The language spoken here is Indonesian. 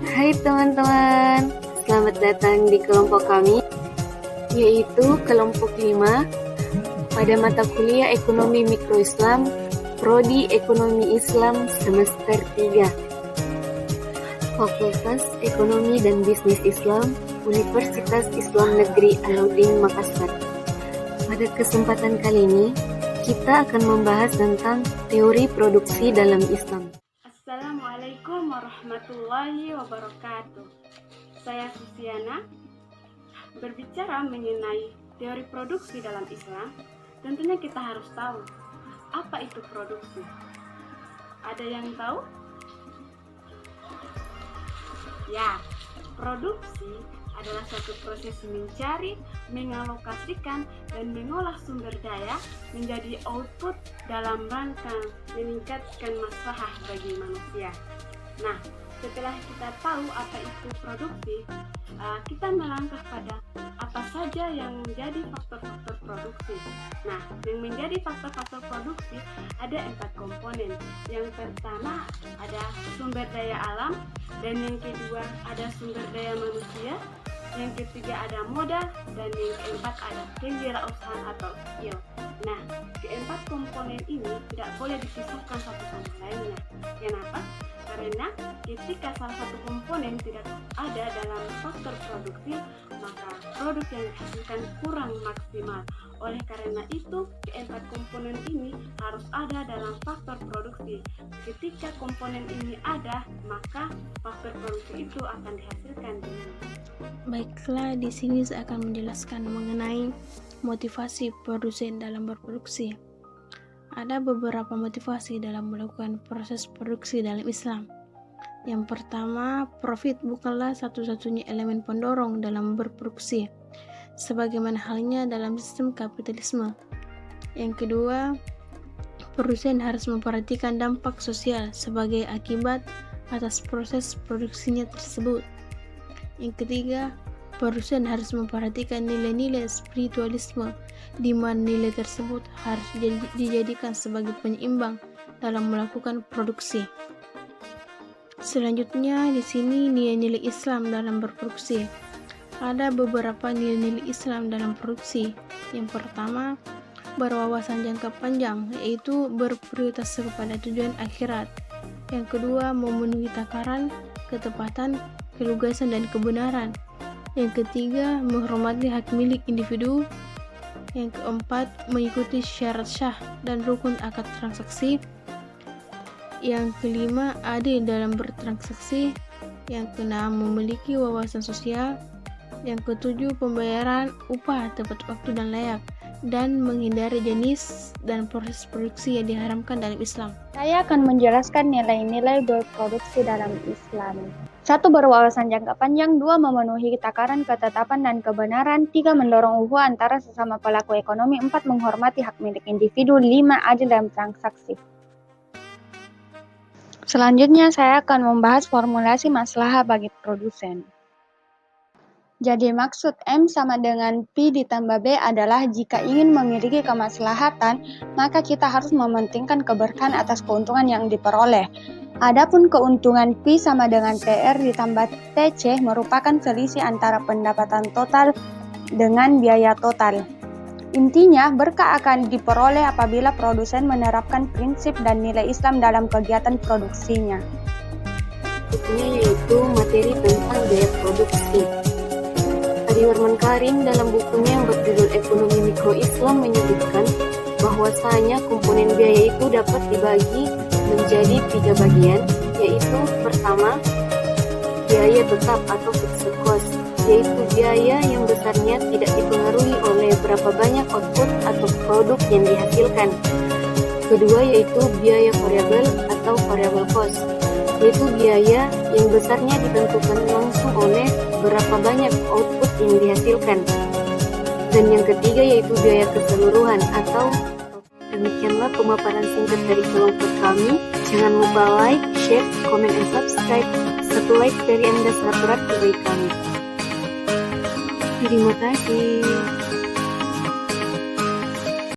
Hai teman-teman, selamat datang di kelompok kami, yaitu kelompok 5 pada mata kuliah Ekonomi Mikro Islam, Prodi Ekonomi Islam semester 3. Fakultas Ekonomi dan Bisnis Islam, Universitas Islam Negeri Alauddin Makassar. Pada kesempatan kali ini, kita akan membahas tentang teori produksi dalam Islam. Assalamualaikum warahmatullahi wabarakatuh. Saya Susiana. Berbicara mengenai teori produksi dalam Islam, tentunya kita harus tahu apa itu produksi. Ada yang tahu? Ya, produksi adalah suatu proses mencari, mengalokasikan, dan mengolah sumber daya menjadi output dalam rangka meningkatkan maslahah bagi manusia. Nah, setelah kita tahu apa itu produksi, kita melangkah pada apa saja yang menjadi faktor-faktor produksi. Nah, yang menjadi faktor-faktor produksi ada 4 komponen. Yang pertama ada sumber daya alam, dan yang kedua ada sumber daya manusia, yang ketiga ada modal, dan yang keempat ada kewirausahaan atau skill. Nah, keempat komponen ini tidak boleh dipisahkan satu sama lainnya. Kenapa? Karena ketika salah satu komponen tidak ada dalam faktor produksi, maka produk yang dihasilkan kurang maksimal. Oleh karena itu, keempat komponen ini harus ada dalam faktor produksi. Ketika komponen ini ada, maka faktor produksi itu akan dihasilkan dengan Baiklah, di sini saya akan menjelaskan mengenai motivasi produsen dalam berproduksi. Ada beberapa motivasi dalam melakukan proses produksi dalam Islam. Yang pertama, profit bukanlah satu-satunya elemen pendorong dalam berproduksi, sebagaimana halnya dalam sistem kapitalisme. Yang kedua, produsen harus memperhatikan dampak sosial sebagai akibat atas proses produksinya tersebut. Yang ketiga, produsen harus memperhatikan nilai-nilai spiritualisme, di mana nilai tersebut harus dijadikan sebagai penyeimbang dalam melakukan produksi. Selanjutnya, di sini nilai-nilai Islam dalam berproduksi. Ada beberapa nilai-nilai Islam dalam produksi. Yang pertama, berwawasan jangka panjang, yaitu berprioritas kepada tujuan akhirat. Yang kedua, memenuhi takaran, ketepatan, kelugasan dan kebenaran. Yang ketiga, menghormati hak milik individu. Yang keempat, mengikuti syarat syah dan rukun akad transaksi. Yang kelima, adil dalam bertransaksi. Yang keenam, memiliki wawasan sosial. Yang ketujuh, pembayaran upah tepat waktu dan layak, dan menghindari jenis dan proses produksi yang diharamkan dalam Islam. Saya akan menjelaskan nilai-nilai berproduksi dalam Islam. 1. Berwawasan jangka panjang. 2. Memenuhi takaran, ketetapan, dan kebenaran. 3. Mendorong ukhuwah antara sesama pelaku ekonomi. 4. Menghormati hak milik individu. 5. Adil dalam transaksi. Selanjutnya, saya akan membahas formulasi maslahah bagi produsen. Jadi maksud M sama dengan P ditambah B adalah jika ingin memiliki kemaslahatan, maka kita harus mementingkan keberkahan atas keuntungan yang diperoleh. Adapun keuntungan P sama dengan TR ditambah TC merupakan selisih antara pendapatan total dengan biaya total. Intinya, berkah akan diperoleh apabila produsen menerapkan prinsip dan nilai Islam dalam kegiatan produksinya. Berikutnya yaitu materi tentang biaya produksi. Warman Karim dalam bukunya yang berjudul Ekonomi Mikro Islam menyebutkan bahwasanya komponen biaya itu dapat dibagi menjadi 3 bagian, yaitu pertama, biaya tetap atau fixed cost, yaitu biaya yang besarnya tidak dipengaruhi oleh berapa banyak output atau produk yang dihasilkan. Kedua yaitu biaya variabel atau variable cost, yaitu biaya yang besarnya ditentukan langsung oleh berapa banyak output yang dihasilkan. Dan yang ketiga yaitu biaya keseluruhan atau. Demikianlah pemaparan singkat dari kelompok kami. Jangan lupa like, share, comment, and subscribe. Satu like dari Anda sangat berarti bagi kami. Terima kasih.